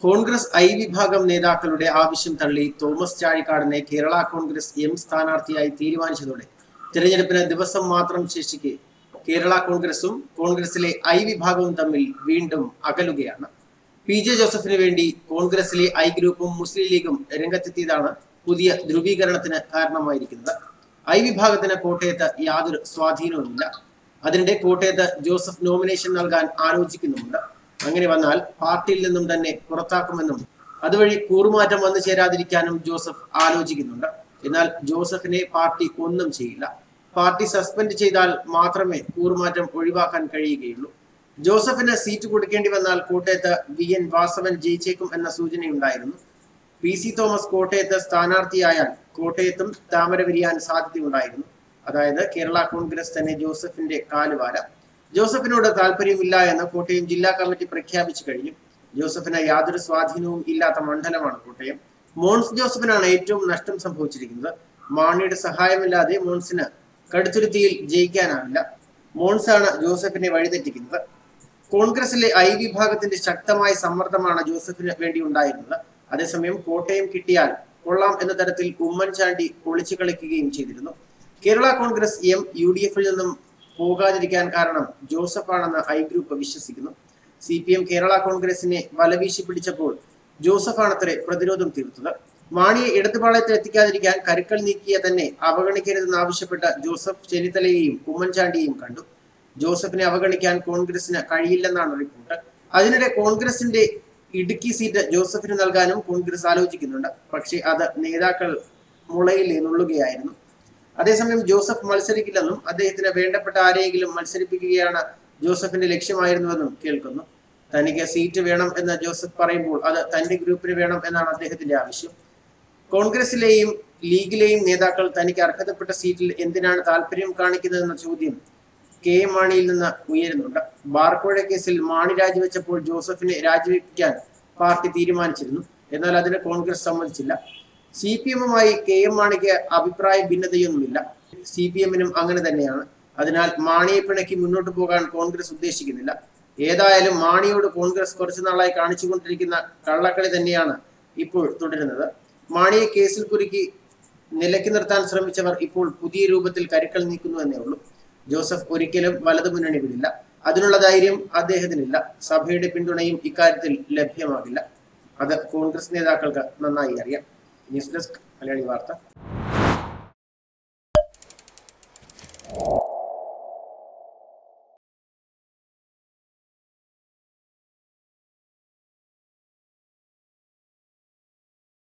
Congress I വിഭാഗം നേതാക്കളുടെ ആവശ്യം തള്ളി തോമസ് ചാഴിക്കാടനെ കേരള കോൺഗ്രസ് എം സ്ഥാനാർത്ഥിയായി തീരുമാനിച്ചതോടെ തിരഞ്ഞെടുപ്പിന് ദിവസം മാത്രം ശേഷിക്കെ കേരള കോൺഗ്രസും കോൺഗ്രസിലെ ഐ വിഭാഗവും തമ്മിൽ വീണ്ടും അകലുകയാണ്. PJ ജോസഫിന് വേണ്ടി കോൺഗ്രസിലെ ഐ ഗ്രൂപ്പും മുസ്ലിം ലീഗും രംഗത്തെത്തിയതാണ് പുതിയ ധ്രുവീകരണത്തിന് കാരണമായിരിക്കുന്നത്. ഐ വിഭാഗത്തിന് കോട്ടയത്ത് യാതൊരു സ്വാധീനവുമില്ല. അതിനിടെ കോട്ടയത്ത് ജോസഫ് നോമിനേഷൻ നൽകാൻ ആലോചിക്കുന്നുമുണ്ട്. അങ്ങനെ വന്നാൽ പാർട്ടിയിൽ നിന്നും തന്നെ പുറത്താക്കുമെന്നും അതുവഴി കൂറുമാറ്റം വന്നു ചേരാതിരിക്കാനും ജോസഫ് ആലോചിക്കുന്നുണ്ട്. എന്നാൽ ജോസഫിനെ പാർട്ടി ഒന്നും ചെയ്യില്ല. പാർട്ടി സസ്പെൻഡ് ചെയ്താൽ മാത്രമേ കൂറുമാറ്റം ഒഴിവാക്കാൻ കഴിയുകയുള്ളൂ. ജോസഫിന് സീറ്റ് കൊടുക്കേണ്ടി വന്നാൽ കോട്ടയത്ത് VN വാസവൻ ജയിച്ചേക്കും എന്ന സൂചനയുണ്ടായിരുന്നു. PC തോമസ് കോട്ടയത്ത് സ്ഥാനാർത്ഥിയായാൽ കോട്ടയത്തും താമര വിരിയാൻ സാധ്യതയുണ്ടായിരുന്നു. അതായത് കേരള കോൺഗ്രസ് തന്നെ ജോസഫിന്റെ കാലുവാര. ജോസഫിനോട് താല്പര്യമില്ല എന്ന് കോട്ടയം ജില്ലാ കമ്മിറ്റി പ്രഖ്യാപിച്ചു കഴിഞ്ഞു. ജോസഫിന് യാതൊരു സ്വാധീനവും ഇല്ലാത്ത മണ്ഡലമാണ് കോട്ടയം. മോൻസ് ജോസഫിനാണ് ഏറ്റവും നഷ്ടം സംഭവിച്ചിരിക്കുന്നത്. മാണിയുടെ സഹായമില്ലാതെ മോൻസിന് കടുത്തുരുത്തിയിൽ ജയിക്കാനാവില്ല. മോൻസാണ് ജോസഫിനെ വഴിതെറ്റിക്കുന്നത്. കോൺഗ്രസിലെ ഐ വിഭാഗത്തിന്റെ ശക്തമായ സമ്മർദ്ദമാണ് ജോസഫിന് വേണ്ടി ഉണ്ടായിരുന്നത്. അതേസമയം കോട്ടയം കിട്ടിയാൽ കൊള്ളാം എന്ന തരത്തിൽ ഉമ്മൻചാണ്ടി ഒളിച്ചു കളിക്കുകയും ചെയ്തിരുന്നു. കേരള കോൺഗ്രസ് എം UDF-ൽ നിന്നും പോകാതിരിക്കാൻ കാരണം ജോസഫാണെന്ന് ഐ ഗ്രൂപ്പ് വിശ്വസിക്കുന്നു. CPM കേരള കോൺഗ്രസിനെ വലവീശി പിടിച്ചപ്പോൾ ജോസഫാണത്രേ പ്രതിരോധം തീർത്തത്. മാണിയെ ഇടതുപാളയത്തിൽ എത്തിക്കാതിരിക്കാൻ കരുക്കൾ നീക്കിയ തന്നെ അവഗണിക്കരുതെന്നാവശ്യപ്പെട്ട ജോസഫ് ചെന്നിത്തലയെയും ഉമ്മൻചാണ്ടിയെയും കണ്ടു. ജോസഫിനെ അവഗണിക്കാൻ കോൺഗ്രസിന് കഴിയില്ലെന്നാണ് റിപ്പോർട്ട്. അതിനിടെ കോൺഗ്രസിന്റെ ഇടുക്കി സീറ്റ് ജോസഫിന് നൽകാനും കോൺഗ്രസ് ആലോചിക്കുന്നുണ്ട്. പക്ഷേ അത് നേതാക്കൾ മുളയിൽ നുള്ളുകയായിരുന്നു. അതേസമയം ജോസഫ് മത്സരിക്കില്ലെന്നും അദ്ദേഹത്തിന് വേണ്ടപ്പെട്ട ആരെയെങ്കിലും മത്സരിപ്പിക്കുകയാണ് ജോസഫിന്റെ ലക്ഷ്യമായിരുന്നുവെന്നും കേൾക്കുന്നു. തനിക്ക് സീറ്റ് വേണം എന്ന് ജോസഫ് പറയുമ്പോൾ അത് തന്റെ ഗ്രൂപ്പിന് വേണം എന്നാണ് അദ്ദേഹത്തിന്റെ ആവശ്യം. കോൺഗ്രസിലെയും ലീഗിലെയും നേതാക്കൾ തനിക്ക് അർഹതപ്പെട്ട സീറ്റിൽ എന്തിനാണ് താല്പര്യം കാണിക്കുന്നതെന്ന ചോദ്യം KM മാണിയിൽ നിന്ന് ഉയരുന്നുണ്ട്. ബാർക്കോഴ കേസിൽ മാണി രാജിവെച്ചപ്പോൾ ജോസഫിനെ രാജിവെപ്പിക്കാൻ പാർട്ടി തീരുമാനിച്ചിരുന്നു. എന്നാൽ അതിന് കോൺഗ്രസ് സമ്മതിച്ചില്ല. CPM-മായി KM മാണിക്ക് അഭിപ്രായ ഭിന്നതയൊന്നുമില്ല. CPM-നും അങ്ങനെ തന്നെയാണ്. അതിനാൽ മാണിയെ പിണക്കി മുന്നോട്ട് പോകാൻ കോൺഗ്രസ് ഉദ്ദേശിക്കുന്നില്ല. ഏതായാലും മാണിയോട് കോൺഗ്രസ് കുറച്ചു നാളായി കാണിച്ചുകൊണ്ടിരിക്കുന്ന കള്ളക്കളി തന്നെയാണ് ഇപ്പോൾ തുടരുന്നത്. മാണിയെ കേസിൽ കുരുക്കി നിലയ്ക്ക് നിർത്താൻ ശ്രമിച്ചവർ ഇപ്പോൾ പുതിയ രൂപത്തിൽ കരുക്കൾ നീക്കുന്നു എന്നേ ഉള്ളൂ. ജോസഫ് ഒരിക്കലും വലതുമുന്നണി വിടില്ല. അതിനുള്ള ധൈര്യം അദ്ദേഹത്തിനില്ല. സഭയുടെ പിന്തുണയും ഇക്കാര്യത്തിൽ ലഭ്യമാകില്ല. അത് കോൺഗ്രസ് നേതാക്കൾക്ക് നന്നായി അറിയാം. ന്യൂസ് ഡെസ്ക് മലയാളി വാർത്ത.